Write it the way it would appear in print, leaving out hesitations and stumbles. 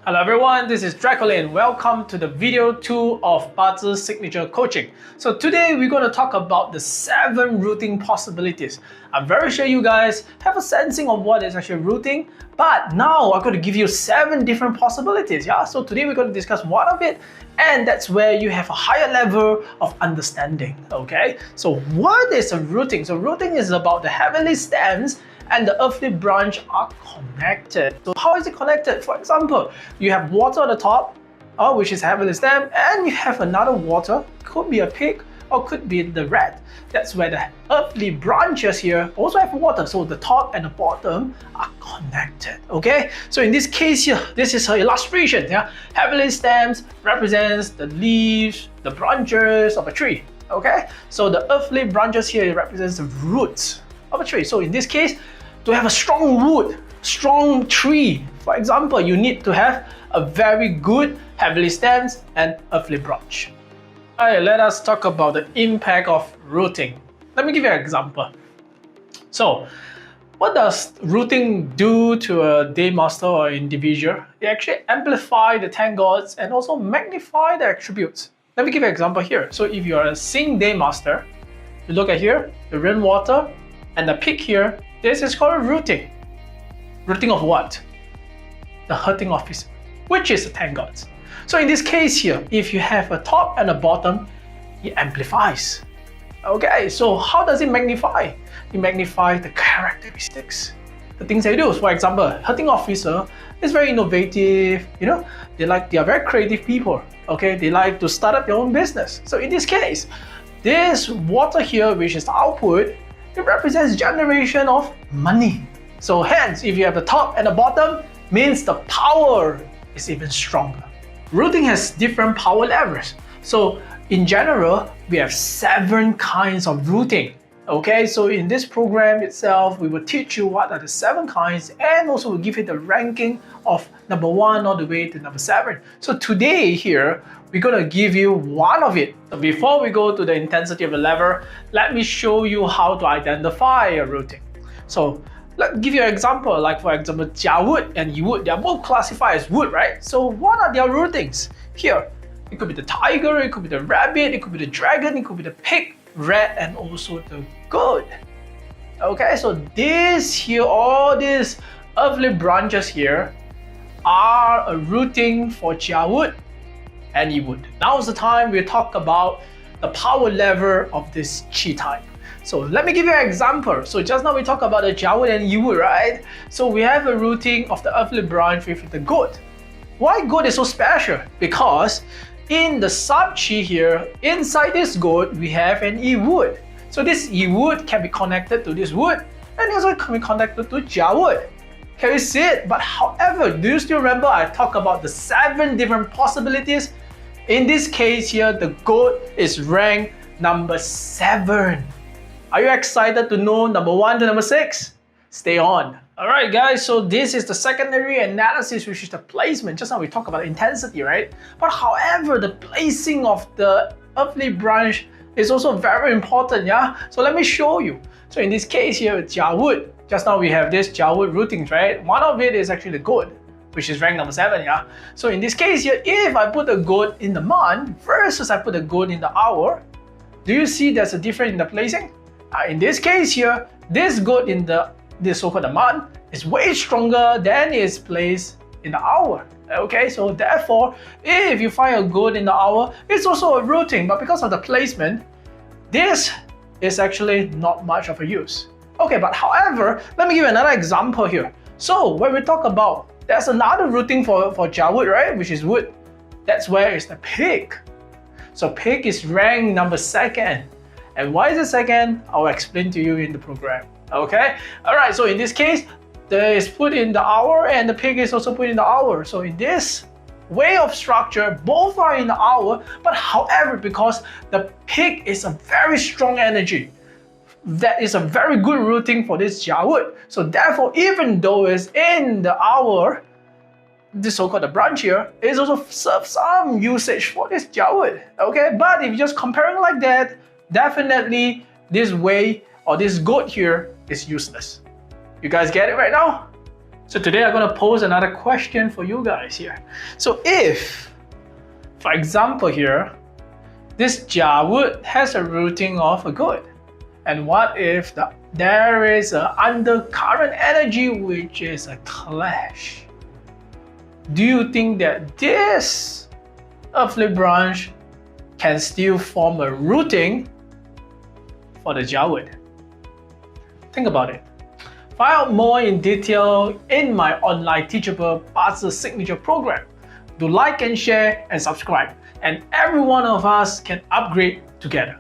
Hello everyone, this is Draco Lin. Welcome to the video 2 of Bazi Signature coaching. So today we're going to talk about the 7 routing possibilities. I'm very sure you guys have a sensing of what is actually routing, but now I'm going to give you 7 different possibilities. Yeah. So today we're going to discuss one of it, and that's where you have a higher level of understanding. Okay. So what is a routing? So routing is about the heavenly stems and the earthly branch are connected. So how is it connected? For example, you have water on the top, which is heavenly stem, and you have another water, could be a pig or could be the rat. That's where the earthly branches here also have water. So the top and the bottom are connected. Okay. So in this case here, this is an illustration. Yeah, heavenly stems represents the leaves, the branches of a tree. Okay. So the earthly branches here represents the roots of a tree. So in this case, to have a strong wood, strong tree, for example, you need to have a very good heavenly stems and earthly branch. Alright, let us talk about the impact of rooting. Let me give you an example. So, what does rooting do to a day master or individual? It actually amplifies the 10 gods and also magnify the attributes. Let me give you an example here. So if you are a Sing day master, you look at here, the rainwater and the pig here, this is called rooting. Rooting of what? The hurting officer, which is the 10 gods. So in this case here, if you have a top and a bottom, it amplifies. Okay, so how does it magnify? It magnifies the characteristics, the things they do. For example, hurting officer is very innovative, they are very creative people. Okay, they like to start up their own business. So in this case, this water here, which is the output, it represents generation of money. So hence, if you have the top and the bottom, means the power is even stronger. Rooting has different power levels. So in general, we have 7 kinds of rooting. Okay, so in this program itself, we will teach you what are the 7 kinds, and also we'll give you the ranking of number 1 all the way to number 7. So today here, we're going to give you one of it. So before we go to the intensity of the level, let me show you how to identify a rooting. So let's give you an example, like for example, Jia wood and Yi wood, they are both classified as wood, right? So what are their rootings? Here, it could be the tiger, it could be the rabbit, it could be the dragon, it could be the pig, rat, and also the goat. Okay, so this here, all these earthly branches here are a rooting for Jia wood and Yi wood. Now's the time we talk about the power level of this chi type. So let me give you an example. So just now we talked about the Jia wood and Yi wood, right? So we have a rooting of the earthly branch with the goat. Why goat is so special? Because in the sub chi here, inside this goat, we have an Yi wood. So this Yi wood can be connected to this wood, and also can be connected to Jia wood. Can you see it? But however, do you still remember I talked about the 7 different possibilities? In this case here, the goat is ranked number 7. Are you excited to know number 1 to number 6? Stay on. Alright guys, so this is the secondary analysis, which is the placement. Just now we talked about intensity, right? But however, the placing of the earthly branch is also very important, yeah? So let me show you. So in this case here, Jia wood. Just now we have this Jia wood rootings, right? One of it is actually the goat, which is ranked number 7, yeah? So in this case here, if I put the goat in the month versus I put the goat in the hour, do you see there's a difference in the placing? In this case here, this goat in this so-called month is way stronger than its place in the hour. Okay, so therefore, if you find a goat in the hour, it's also a rooting, but because of the placement, this is actually not much of a use. Okay, but however, let me give you another example here. So when we talk about, there's another rooting for Jia wood, right? Which is wood. That's where it's the pig. So pig is ranked number 2nd. And why is it 2nd? I'll explain to you in the program. Okay? Alright, so in this case, there is put in the hour and the pig is also put in the hour. So in this way of structure, both are in the hour, but however, because the pig is a very strong energy, that is a very good rooting for this Jia wood. So therefore, even though it's in the hour, this so-called the branch here is also serve some usage for this Jia wood. Okay, but if you're just comparing like that, definitely this way or this goat here is useless. You guys get it right now? So today I'm going to pose another question for you guys here. So if, for example here, this Jia wood has a routing of a good, and what if there is an undercurrent energy which is a clash? Do you think that this earthly branch can still form a routing for the Jia wood? Think about it. Find out more in detail in my online teachable Bazi Signature program. Do like and share and subscribe, and every one of us can upgrade together.